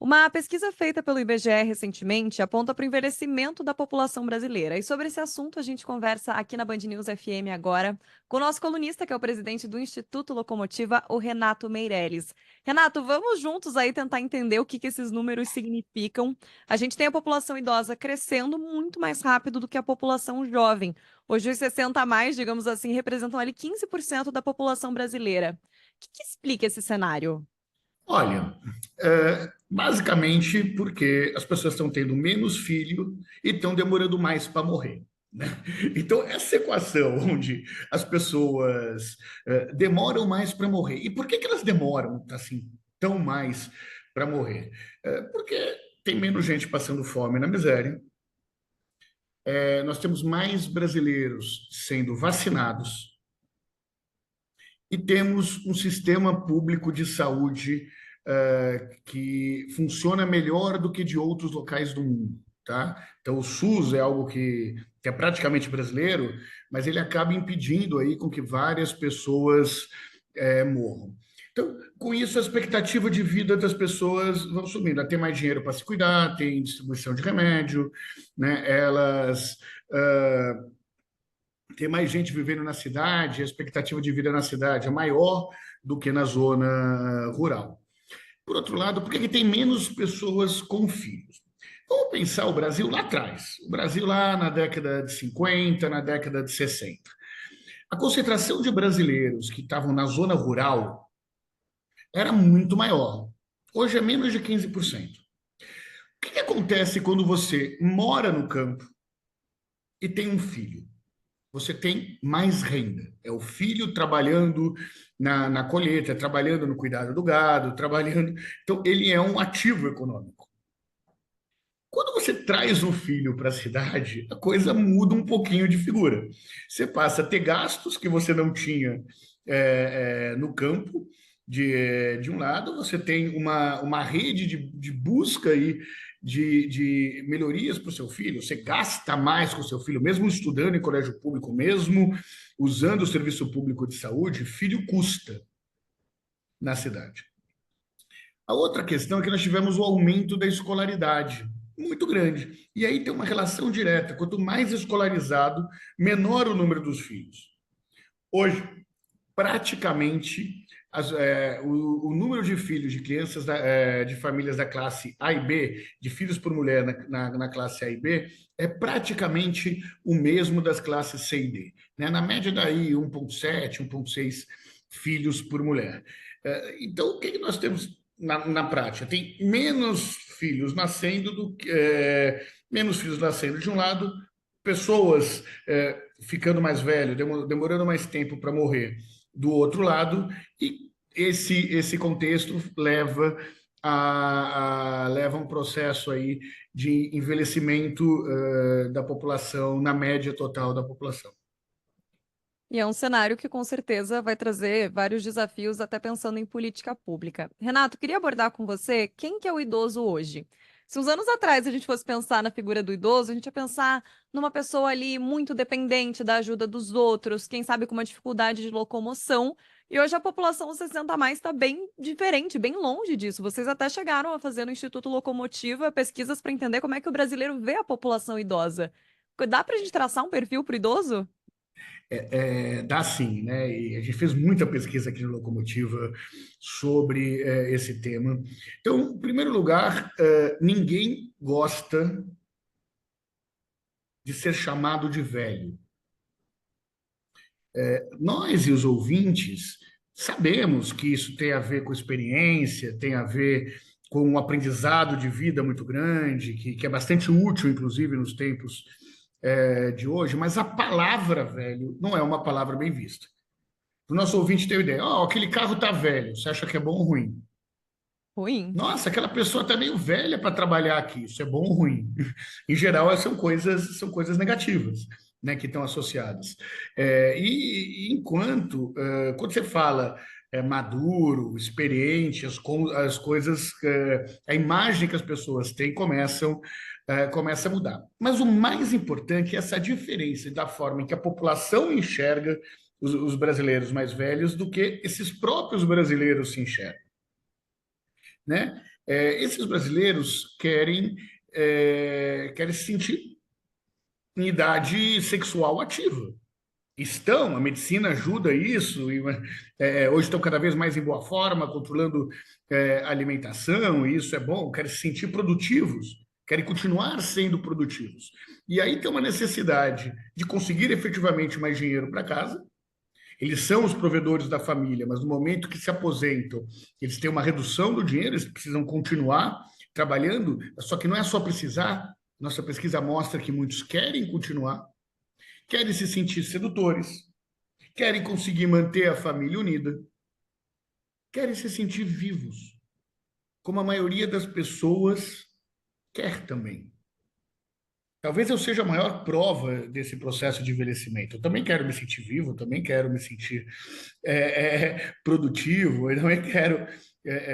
Uma pesquisa feita pelo IBGE recentemente aponta para o envelhecimento da população brasileira. E sobre esse assunto a gente conversa aqui na Band News FM agora com o nosso colunista, que é o presidente do Instituto Locomotiva, o Renato Meirelles. Renato, vamos juntos aí tentar entender o que esses números significam. A gente tem a população idosa crescendo muito mais rápido do que a população jovem. Hoje os 60 a mais, digamos assim, representam ali 15% da população brasileira. O que explica esse cenário? Olha, basicamente porque as pessoas estão tendo menos filho e estão demorando mais para morrer, né? Então, essa equação onde as pessoas demoram mais para morrer. E por que que elas demoram assim tão mais para morrer? Porque tem menos gente passando fome na miséria. Nós temos mais brasileiros sendo vacinados e temos um sistema público de saúde que funciona melhor do que de outros locais do mundo, tá? Então, o SUS é algo que é praticamente brasileiro, mas ele acaba impedindo aí com que várias pessoas morram. Então, com isso, a expectativa de vida das pessoas vão subindo. Ela tem mais dinheiro para se cuidar, tem distribuição de remédio, né? Elas tem mais gente vivendo na cidade, a expectativa de vida na cidade é maior do que na zona rural. Por outro lado, por que tem menos pessoas com filhos? Vamos pensar o Brasil lá atrás, o Brasil lá na década de 50, na década de 60. A concentração de brasileiros que estavam na zona rural era muito maior. Hoje é menos de 15%. O que acontece quando você mora no campo e tem um filho? Você tem mais renda. É o filho trabalhando na colheita, trabalhando no cuidado do gado, trabalhando. Então, ele é um ativo econômico. Quando você traz um filho para a cidade, a coisa muda um pouquinho de figura. Você passa a ter gastos que você não tinha no campo, de um lado, você tem uma rede de busca aí de melhorias para o seu filho, você gasta mais com o seu filho, mesmo estudando em colégio público, mesmo usando o serviço público de saúde, filho custa na cidade. A outra questão é que nós tivemos o aumento da escolaridade, muito grande. E aí tem uma relação direta: quanto mais escolarizado, menor o número dos filhos. Hoje, praticamente, o número de filhos de crianças de famílias da classe A e B, de filhos por mulher na classe A e B, é praticamente o mesmo das classes C e D. Né? Na média, daí 1,7, 1,6 filhos por mulher. Então, o que nós temos na prática? Tem menos filhos nascendo menos filhos nascendo de um lado, pessoas ficando mais velho, demorando mais tempo para morrer do outro lado, e esse contexto leva a um processo aí de envelhecimento da população, na média total da população. E é um cenário que com certeza vai trazer vários desafios, até pensando em política pública. Renato, queria abordar com você quem que é o idoso hoje. Se uns anos atrás a gente fosse pensar na figura do idoso, a gente ia pensar numa pessoa ali muito dependente da ajuda dos outros, quem sabe com uma dificuldade de locomoção. E hoje a população 60 a mais está bem diferente, bem longe disso. Vocês até chegaram a fazer no Instituto Locomotiva pesquisas para entender como é que o brasileiro vê a população idosa. Dá para a gente traçar um perfil para o idoso? Dá sim, né? E a gente fez muita pesquisa aqui no Locomotiva sobre esse tema. Então, em primeiro lugar, ninguém gosta de ser chamado de velho. Nós e os ouvintes sabemos que isso tem a ver com experiência, tem a ver com um aprendizado de vida muito grande, que é bastante útil, inclusive, nos tempos de hoje, mas a palavra velho não é uma palavra bem vista. O nosso ouvinte tem ideia: oh, aquele carro está velho, você acha que é bom ou ruim? Ruim. Nossa, aquela pessoa está meio velha para trabalhar aqui, isso é bom ou ruim? Em geral, são coisas negativas, né, que estão associadas. Quando você fala maduro, experiente, as coisas, a imagem que as pessoas têm começa a mudar. Mas o mais importante é essa diferença da forma em que a população enxerga os brasileiros mais velhos do que esses próprios brasileiros se enxergam, né? Esses brasileiros querem se sentir em idade sexual ativa. A medicina ajuda isso, hoje estão cada vez mais em boa forma, controlando a alimentação, e isso é bom, querem se sentir produtivos, querem continuar sendo produtivos. E aí tem uma necessidade de conseguir efetivamente mais dinheiro para casa. Eles são os provedores da família, mas no momento que se aposentam, eles têm uma redução do dinheiro, eles precisam continuar trabalhando, só que não é só precisar. Nossa pesquisa mostra que muitos querem continuar, querem se sentir sedutores, querem conseguir manter a família unida, querem se sentir vivos, como a maioria das pessoas quer também. Talvez eu seja a maior prova desse processo de envelhecimento. Eu também quero me sentir vivo, eu também quero me sentir produtivo, eu também quero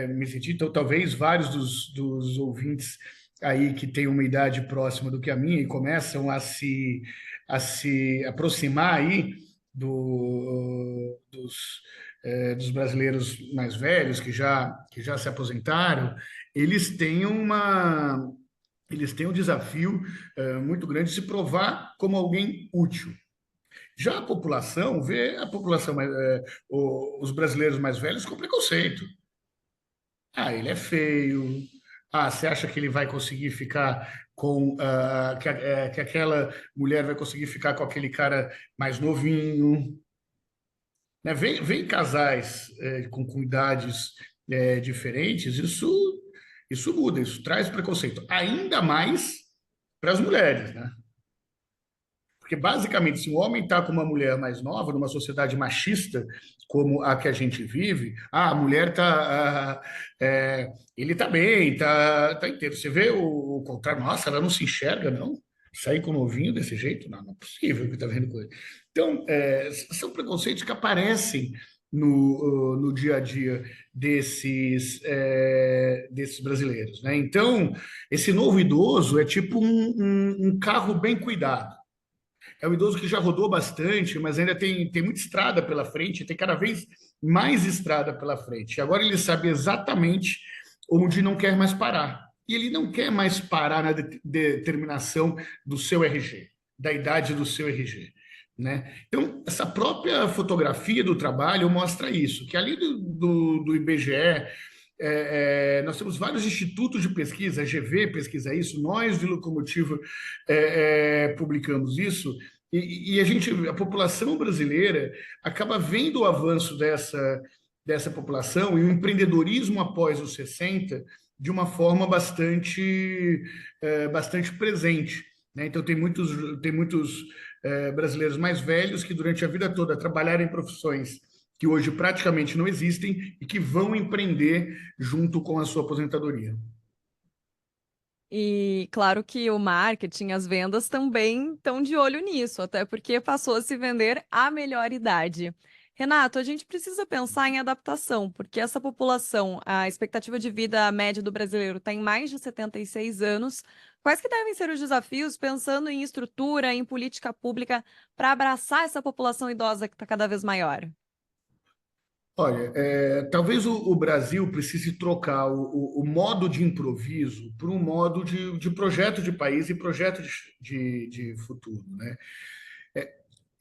me sentir. Então, talvez vários dos ouvintes aí que têm uma idade próxima do que a minha e começam a se aproximar aí dos brasileiros mais velhos que já se aposentaram, eles têm uma eles têm um desafio muito grande de se provar como alguém útil. Já a população vê a população os brasileiros mais velhos com preconceito. Ah, ele é feio. Ah, você acha que ele vai conseguir ficar que aquela mulher vai conseguir ficar com aquele cara mais novinho? Né? Vem casais com idades diferentes, isso muda, isso traz preconceito. Ainda mais para as mulheres, né? Porque, basicamente, se um homem está com uma mulher mais nova, numa sociedade machista como a que a gente vive, a mulher está. Ele está bem, está inteiro. Você vê o contrário, nossa, ela não se enxerga, não? Sair com um novinho desse jeito? Não, não é possível que está vendo coisa. Então, são preconceitos que aparecem no dia a dia desses brasileiros, né? Então, esse novo idoso é tipo um carro bem cuidado. É um idoso que já rodou bastante, mas ainda tem muita estrada pela frente, tem cada vez mais estrada pela frente. Agora ele sabe exatamente onde não quer mais parar. E ele não quer mais parar na determinação do seu RG, da idade do seu RG. Né? Então, essa própria fotografia do trabalho mostra isso, que ali do IBGE, nós temos vários institutos de pesquisa, a GV pesquisa isso, nós de Locomotiva publicamos isso, a população brasileira acaba vendo o avanço dessa população e o empreendedorismo após os 60 de uma forma bastante presente. Né? Então, tem muitos brasileiros mais velhos que durante a vida toda trabalharam em profissões que hoje praticamente não existem e que vão empreender junto com a sua aposentadoria. E claro que o marketing, as vendas também estão de olho nisso, até porque passou a se vender a melhor idade. Renato, a gente precisa pensar em adaptação, porque essa população, a expectativa de vida média do brasileiro está em mais de 76 anos. Quais que devem ser os desafios pensando em estrutura, em política pública, para abraçar essa população idosa que está cada vez maior? Olha, talvez o Brasil precise trocar o modo de improviso por um modo de projeto de país e projeto de futuro, né?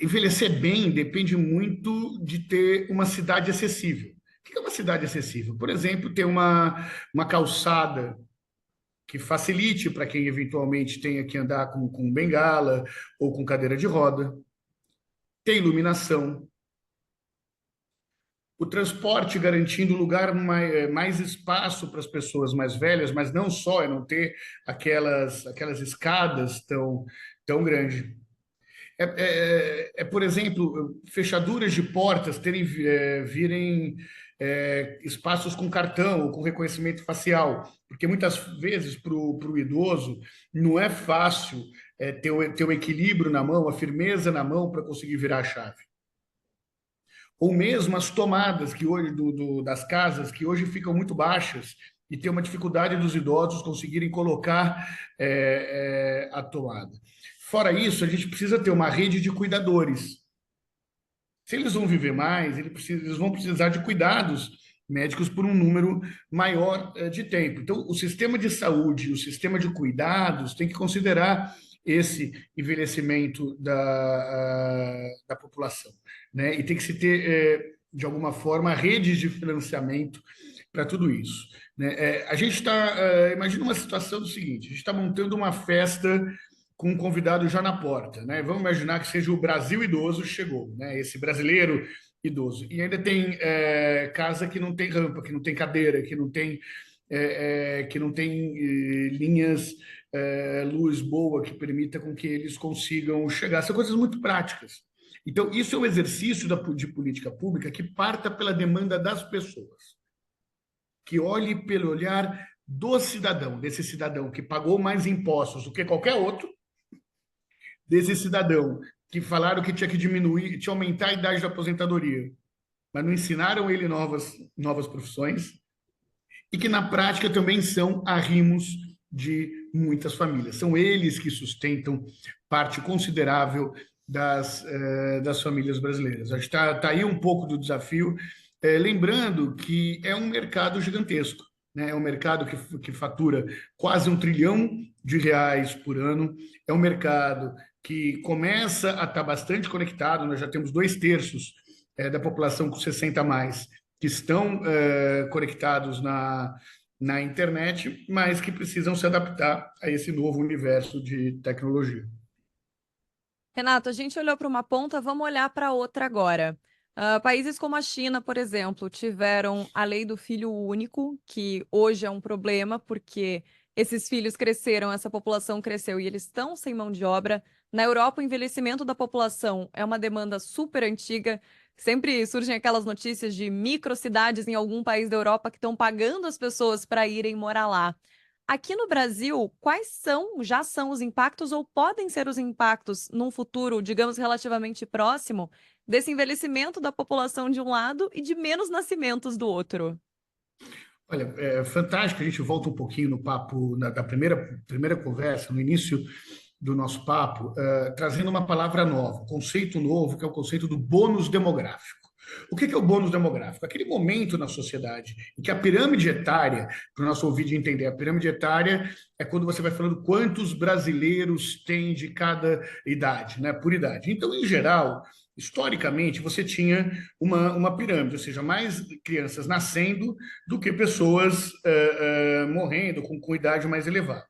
Envelhecer bem depende muito de ter uma cidade acessível. O que é uma cidade acessível? Por exemplo, ter uma calçada que facilite para quem eventualmente tenha que andar com bengala ou com cadeira de roda, ter iluminação, o transporte garantindo lugar mais espaço para as pessoas mais velhas, mas não só, é não ter aquelas escadas tão grandes. Por exemplo, fechaduras de portas virem espaços com cartão ou com reconhecimento facial, porque muitas vezes para o idoso não é fácil ter o equilíbrio na mão, a firmeza na mão para conseguir virar a chave. Ou mesmo as tomadas que hoje das casas que hoje ficam muito baixas e tem uma dificuldade dos idosos conseguirem colocar a tomada. Fora isso, a gente precisa ter uma rede de cuidadores. Se eles vão viver mais, eles vão precisar de cuidados médicos por um número maior de tempo. Então, o sistema de saúde, o sistema de cuidados tem que considerar esse envelhecimento da população, né? E tem que se ter, de alguma forma, redes de financiamento para tudo isso, né? A gente está, imagina uma situação do seguinte: a gente está montando uma festa com um convidado já na porta, né? Vamos imaginar que seja o Brasil idoso chegou, né? Esse brasileiro idoso. E ainda tem casa que não tem rampa, que não tem cadeira, que não tem linhas, luz boa que permita com que eles consigam chegar. São coisas muito práticas. Então, isso é um exercício de política pública que parta pela demanda das pessoas, que olhe pelo olhar do cidadão, desse cidadão que pagou mais impostos do que qualquer outro, desse cidadão que falaram que tinha que diminuir, tinha que aumentar a idade da aposentadoria, mas não ensinaram ele novas profissões, e que na prática também são arrimos de muitas famílias. São eles que sustentam parte considerável das famílias brasileiras. Acho que está aí um pouco do desafio, lembrando que é um mercado gigantesco, né? É um mercado que fatura quase R$ 1 trilhão por ano, é um mercado que começa a estar bastante conectado. Nós já temos 2/3 da população com 60 a mais que estão conectados na internet, mas que precisam se adaptar a esse novo universo de tecnologia. Renato, a gente olhou para uma ponta, vamos olhar para outra agora. Países como a China, por exemplo, tiveram a lei do filho único, que hoje é um problema, porque esses filhos cresceram, essa população cresceu e eles estão sem mão de obra. Na Europa, o envelhecimento da população é uma demanda super antiga. Sempre surgem aquelas notícias de microcidades em algum país da Europa que estão pagando as pessoas para irem morar lá. Aqui no Brasil, já são os impactos ou podem ser os impactos num futuro, digamos, relativamente próximo, desse envelhecimento da população de um lado e de menos nascimentos do outro? Olha, é fantástico. A gente volta um pouquinho no papo da primeira conversa, no início do nosso papo, trazendo uma palavra nova, um conceito novo, que é o conceito do bônus demográfico. O que é o bônus demográfico? Aquele momento na sociedade em que a pirâmide etária, para o nosso ouvinte entender, a pirâmide etária é quando você vai falando quantos brasileiros tem de cada idade, né, por idade. Então, em geral, historicamente, você tinha uma pirâmide, ou seja, mais crianças nascendo do que pessoas morrendo com idade mais elevada.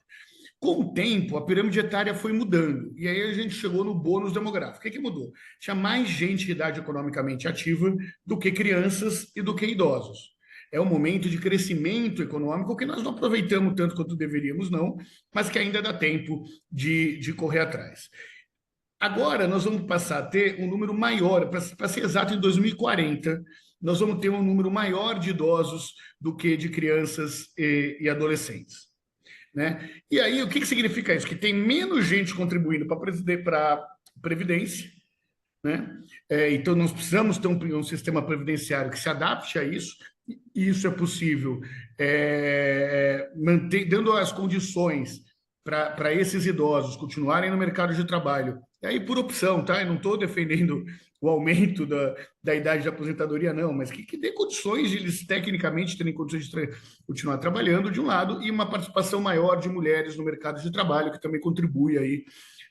Com o tempo, a pirâmide etária foi mudando, e aí a gente chegou no bônus demográfico. O que mudou? Tinha mais gente de idade economicamente ativa do que crianças e do que idosos. É um momento de crescimento econômico que nós não aproveitamos tanto quanto deveríamos, não, mas que ainda dá tempo de correr atrás. Agora nós vamos passar a ter um número maior, para ser exato, em 2040, nós vamos ter um número maior de idosos do que de crianças e adolescentes, né? E aí, o que significa isso? Que tem menos gente contribuindo para a Previdência, né? Então, nós precisamos ter um sistema previdenciário que se adapte a isso, e isso é possível dando as condições para esses idosos continuarem no mercado de trabalho. E aí, por opção, tá? Eu não estou defendendo o aumento da idade de aposentadoria, não, mas que dê condições de eles, tecnicamente, terem condições de continuar trabalhando, de um lado, e uma participação maior de mulheres no mercado de trabalho, que também contribui aí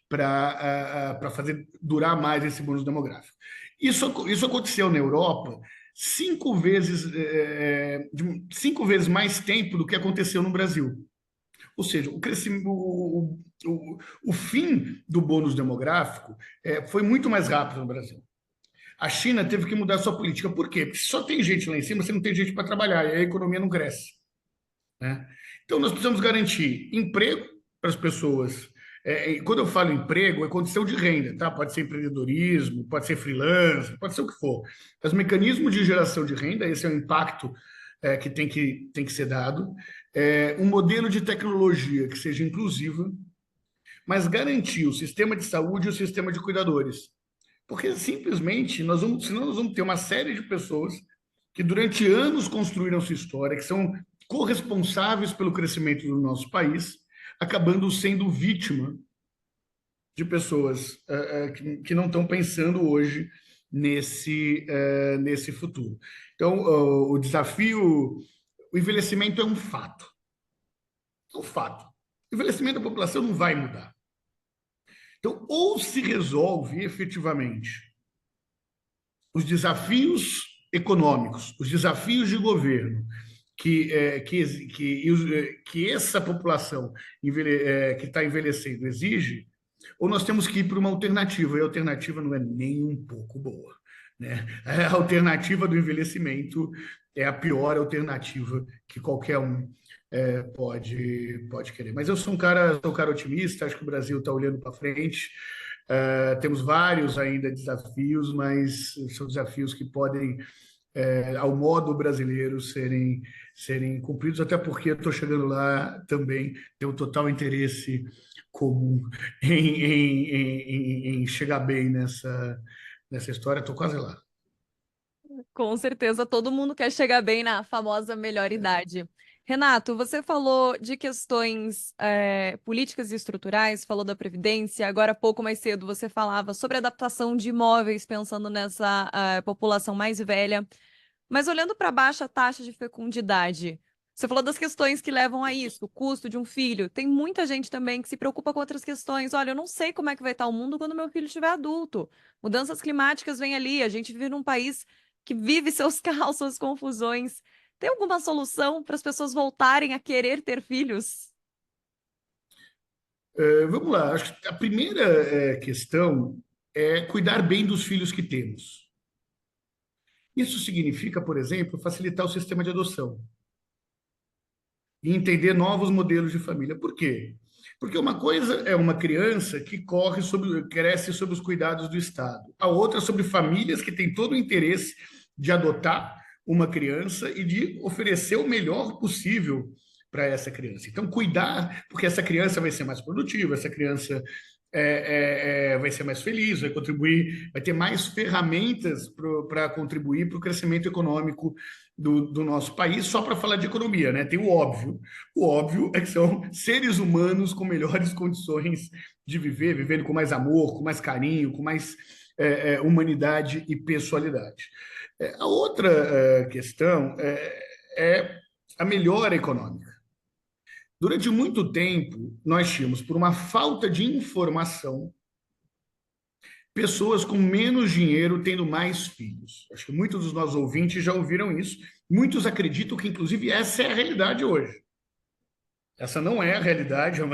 para fazer durar mais esse bônus demográfico. Isso aconteceu na Europa 5 vezes mais tempo do que aconteceu no Brasil. Ou seja, o fim do bônus demográfico foi muito mais rápido no Brasil. A China teve que mudar sua política. Por quê? Porque se só tem gente lá em cima, você não tem gente para trabalhar, e a economia não cresce, né? Então, nós precisamos garantir emprego para as pessoas. E quando eu falo emprego, é condição de renda, tá? Pode ser empreendedorismo, pode ser freelance, pode ser o que for. Mas mecanismos de geração de renda, esse é o impacto que tem que ser dado. Um modelo de tecnologia que seja inclusiva, mas garantir o sistema de saúde e o sistema de cuidadores. Porque simplesmente, senão nós vamos ter uma série de pessoas que durante anos construíram sua história, que são corresponsáveis pelo crescimento do nosso país, acabando sendo vítima de pessoas que não estão pensando hoje nesse futuro. Então, o desafio, o envelhecimento é um fato. É um fato. O envelhecimento da população não vai mudar. Então, ou se resolve efetivamente os desafios econômicos, os desafios de governo que essa população que está envelhecendo exige, ou nós temos que ir para uma alternativa, e a alternativa não é nem um pouco boa. Né? A alternativa do envelhecimento é a pior alternativa que qualquer um pode querer. Mas eu sou um cara otimista, acho que o Brasil está olhando para frente. Temos vários ainda desafios, mas são desafios que podem, ao modo brasileiro, serem cumpridos, até porque eu estou chegando lá também, tenho um total interesse comum em chegar bem nessa história, estou quase lá. Com certeza, todo mundo quer chegar bem na famosa melhor idade. Renato, você falou de questões políticas e estruturais, falou da Previdência, agora, pouco mais cedo, você falava sobre adaptação de imóveis, pensando nessa população mais velha. Mas olhando para a baixa taxa de fecundidade, você falou das questões que levam a isso, o custo de um filho. Tem muita gente também que se preocupa com outras questões. Olha, eu não sei como é que vai estar o mundo quando meu filho estiver adulto. Mudanças climáticas vêm ali, a gente vive num país que vive seus caos, suas confusões. Tem alguma solução para as pessoas voltarem a querer ter filhos? Vamos lá, acho que a primeira questão é cuidar bem dos filhos que temos. Isso significa, por exemplo, facilitar o sistema de adoção e entender novos modelos de família. Por quê? Porque uma coisa é uma criança que cresce sob os cuidados do Estado. A outra é sobre famílias que têm todo o interesse de adotar uma criança e de oferecer o melhor possível para essa criança. Então, cuidar, porque essa criança vai ser mais produtiva, essa criança vai ser mais feliz, vai contribuir, vai ter mais ferramentas para contribuir para o crescimento econômico do nosso país, só para falar de economia, né? Tem o óbvio. O óbvio é que são seres humanos com melhores condições de viver, vivendo com mais amor, com mais carinho, com mais humanidade e pessoalidade. A outra questão é a melhora econômica. Durante muito tempo, nós tínhamos, por uma falta de informação, pessoas com menos dinheiro tendo mais filhos. Acho que muitos dos nossos ouvintes já ouviram isso. Muitos acreditam que, inclusive, essa é a realidade hoje. Essa não é a realidade há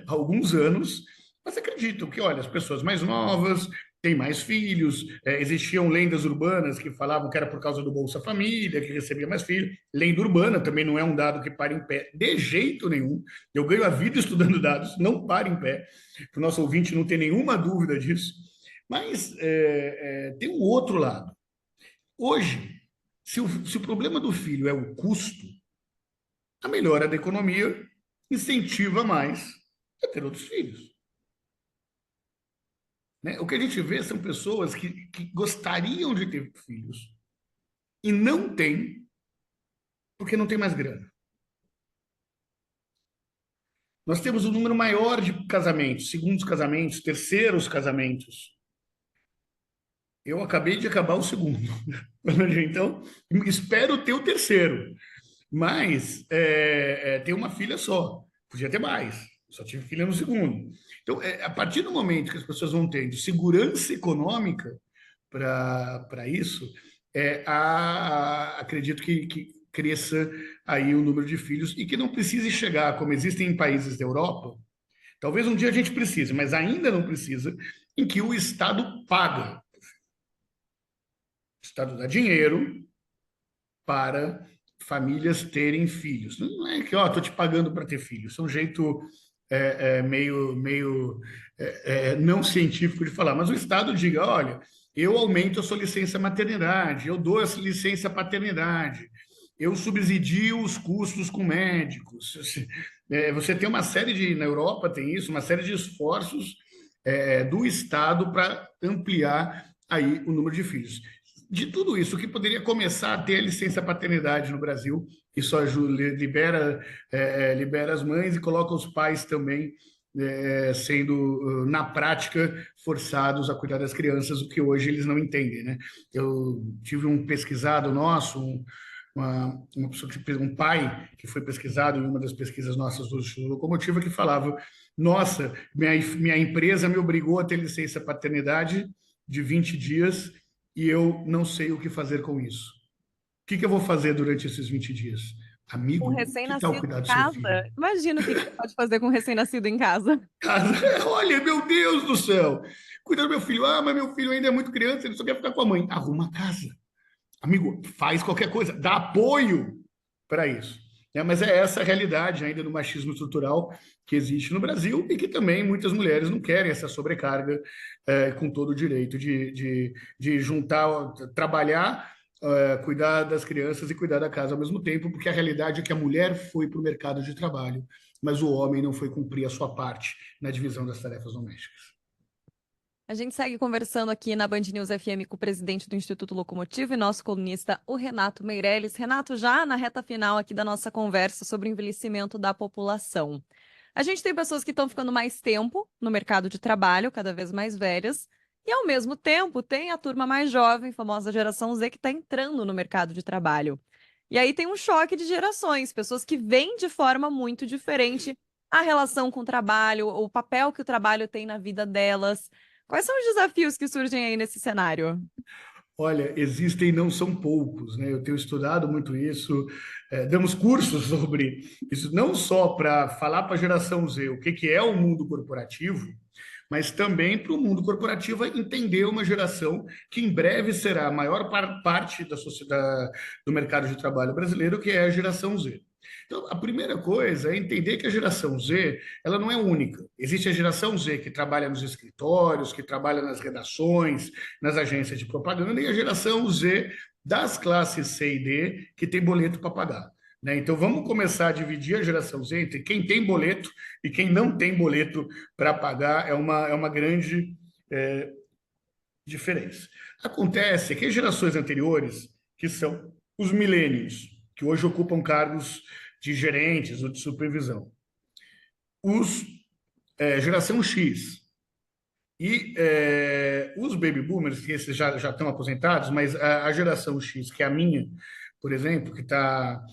alguns anos, mas acreditam que, olha, as pessoas mais novas têm mais filhos, existiam lendas urbanas que falavam que era por causa do Bolsa Família, que recebia mais filhos. Lenda urbana também não é um dado que para em pé de jeito nenhum. Eu ganho a vida estudando dados, não para em pé, para o nosso ouvinte não ter nenhuma dúvida disso. Mas tem um outro lado. Hoje, se o problema do filho é o custo, a melhora da economia incentiva mais a ter outros filhos. Né? O que a gente vê são pessoas que gostariam de ter filhos e não têm porque não tem mais grana. Nós temos um número maior de casamentos, segundos casamentos, terceiros casamentos. Eu acabei de acabar o segundo. Então, espero ter o terceiro. Mas tem uma filha só. Podia ter mais. Só tive filha no segundo. Então, a partir do momento que as pessoas vão tendo segurança econômica para isso, acredito que cresça aí o número de filhos e que não precise chegar, como existem em países da Europa, talvez um dia a gente precise, mas ainda não precisa, em que o Estado paga. O Estado dá dinheiro para famílias terem filhos. Não é que, ó, estou te pagando para ter filhos. Isso é um jeito meio não científico de falar. Mas o Estado diga, olha, eu aumento a sua licença maternidade, eu dou essa licença paternidade, eu subsidio os custos com médicos. Você tem uma série na Europa tem isso, uma série de esforços do Estado para ampliar aí o número de filhos. De tudo isso, o que poderia começar a ter a licença paternidade no Brasil, que só libera as mães e coloca os pais também sendo, na prática, forçados a cuidar das crianças, o que hoje eles não entendem, né? Eu tive um pesquisado nosso, uma pessoa um pai que foi pesquisado em uma das pesquisas nossas do Instituto Locomotiva, que falava: nossa, minha empresa me obrigou a ter licença paternidade de 20 dias e eu não sei o que fazer com isso. O que eu vou fazer durante esses 20 dias? Um Amigo, que tal recém-nascido cuidar em do seu filho? casa. Imagina o que você pode fazer com um recém-nascido em casa. Casa, olha, meu Deus do céu, cuida do meu filho. Ah, mas meu filho ainda é muito criança, ele só quer ficar com a mãe. Arruma a casa. Amigo, faz qualquer coisa, dá apoio para isso. Mas é essa a realidade ainda do machismo estrutural que existe no Brasil e que também muitas mulheres não querem essa sobrecarga, com todo o direito de juntar, trabalhar, cuidar das crianças e cuidar da casa ao mesmo tempo, porque a realidade é que a mulher foi para o mercado de trabalho, mas o homem não foi cumprir a sua parte na divisão das tarefas domésticas. A gente segue conversando aqui na Band News FM com o presidente do Instituto Locomotivo e nosso colunista, o Renato Meirelles. Renato, já na reta final aqui da nossa conversa sobre o envelhecimento da população. A gente tem pessoas que estão ficando mais tempo no mercado de trabalho, cada vez mais velhas, e ao mesmo tempo tem a turma mais jovem, famosa geração Z, que está entrando no mercado de trabalho. E aí tem um choque de gerações, pessoas que veem de forma muito diferente a relação com o trabalho, o papel que o trabalho tem na vida delas. Quais são os desafios que surgem aí nesse cenário? Olha, existem, não são poucos, né? Eu tenho estudado muito isso, damos cursos sobre isso, não só para falar para a geração Z o que é o mundo corporativo, mas também para o mundo corporativo entender uma geração que em breve será a maior parte da sociedade, do mercado de trabalho brasileiro, que é a geração Z. Então, a primeira coisa é entender que a geração Z, ela não é única. Existe a geração Z que trabalha nos escritórios, que trabalha nas redações, nas agências de propaganda, e a geração Z das classes C e D que tem boleto para pagar. Né? Então, vamos começar a dividir a geração Z entre quem tem boleto e quem não tem boleto para pagar. É uma grande diferença. Acontece que as gerações anteriores, que são os milênios, que hoje ocupam cargos de gerentes ou de supervisão, os geração X e os baby boomers, que esses já estão aposentados, mas a geração X, que é a minha, por exemplo, que tá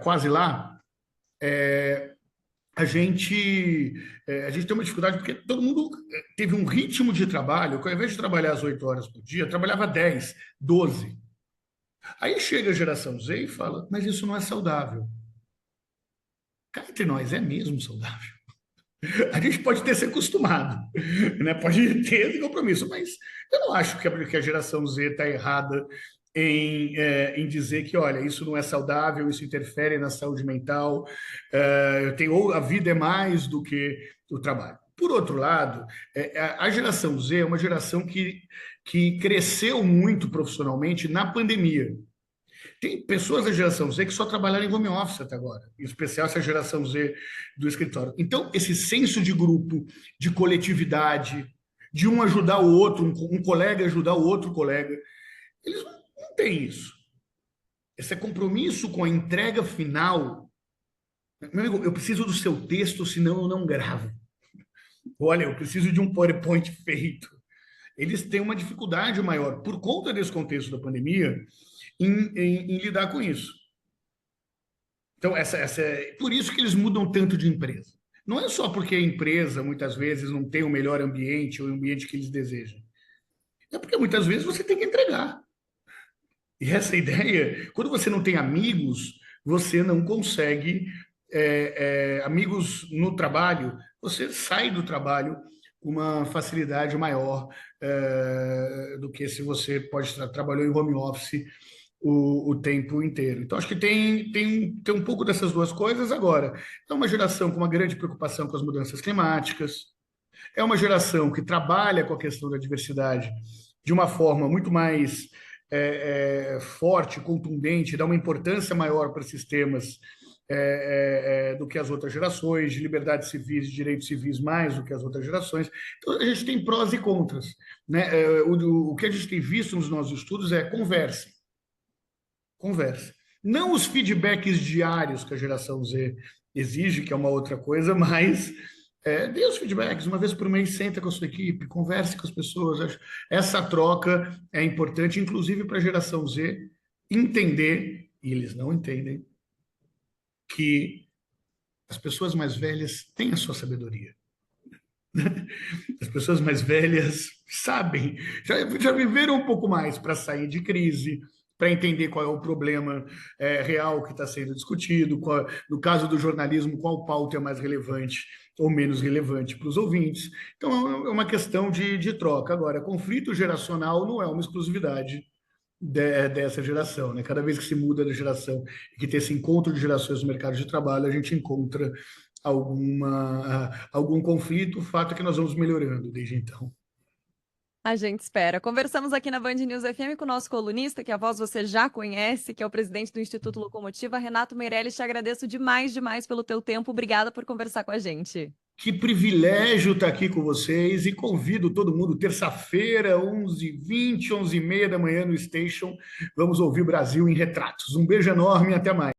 quase lá, a gente tem uma dificuldade porque todo mundo teve um ritmo de trabalho que, ao invés de trabalhar as 8 horas por dia, trabalhava 10, 12. Aí chega a geração Z e fala, mas isso não é saudável. Cá entre nós, é mesmo saudável. A gente pode ter se acostumado, né? Pode ter esse compromisso, mas eu não acho que a geração Z está errada em dizer que, olha, isso não é saudável, isso interfere na saúde mental, a vida é mais do que o trabalho. Por outro lado, a geração Z é uma geração que cresceu muito profissionalmente na pandemia. Tem pessoas da geração Z que só trabalharam em home office até agora, em especial essa geração Z do escritório. Então, esse senso de grupo, de coletividade, de um ajudar o outro, um colega ajudar o outro colega, eles não têm isso. Esse compromisso com a entrega final. Meu amigo, eu preciso do seu texto, senão eu não gravo. Olha, eu preciso de um PowerPoint feito. Eles têm uma dificuldade maior, por conta desse contexto da pandemia, em lidar com isso. Então, por isso que eles mudam tanto de empresa. Não é só porque a empresa, muitas vezes, não tem o melhor ambiente ou o ambiente que eles desejam. É porque, muitas vezes, você tem que entregar. E essa ideia, quando você não tem amigos, você não consegue amigos no trabalho, você sai do trabalho com uma facilidade maior do que se você trabalhou em home office o tempo inteiro. Então, acho que tem um pouco dessas duas coisas agora. É uma geração com uma grande preocupação com as mudanças climáticas, é uma geração que trabalha com a questão da diversidade de uma forma muito mais forte, contundente, dá uma importância maior para esses temas do que as outras gerações, de liberdades civis, de direitos civis mais do que as outras gerações. Então, a gente tem prós e contras. Né? O que a gente tem visto nos nossos estudos é conversa. Conversa. Não os feedbacks diários que a geração Z exige, que é uma outra coisa, mas Dê os feedbacks, uma vez por mês, senta com a sua equipe, converse com as pessoas. Essa troca é importante, inclusive para a geração Z entender, e eles não entendem, que as pessoas mais velhas têm a sua sabedoria. As pessoas mais velhas sabem, já viveram um pouco mais para sair de crise, para entender qual é o problema real que está sendo discutido, no caso do jornalismo, qual pauta é mais relevante ou menos relevante para os ouvintes. Então, é uma questão de troca. Agora, conflito geracional não é uma exclusividade dessa geração, né? Cada vez que se muda de geração e que tem esse encontro de gerações no mercado de trabalho, a gente encontra algum conflito. O fato é que nós vamos melhorando desde então. A gente espera. Conversamos aqui na Band News FM com o nosso colunista, que a voz você já conhece, que é o presidente do Instituto Locomotiva, Renato Meirelles. Te agradeço demais, demais pelo teu tempo. Obrigada por conversar com a gente. Que privilégio estar aqui com vocês e convido todo mundo, terça-feira, 11h20, 11h30 da manhã no Station. Vamos ouvir Brasil em Retratos. Um beijo enorme e até mais.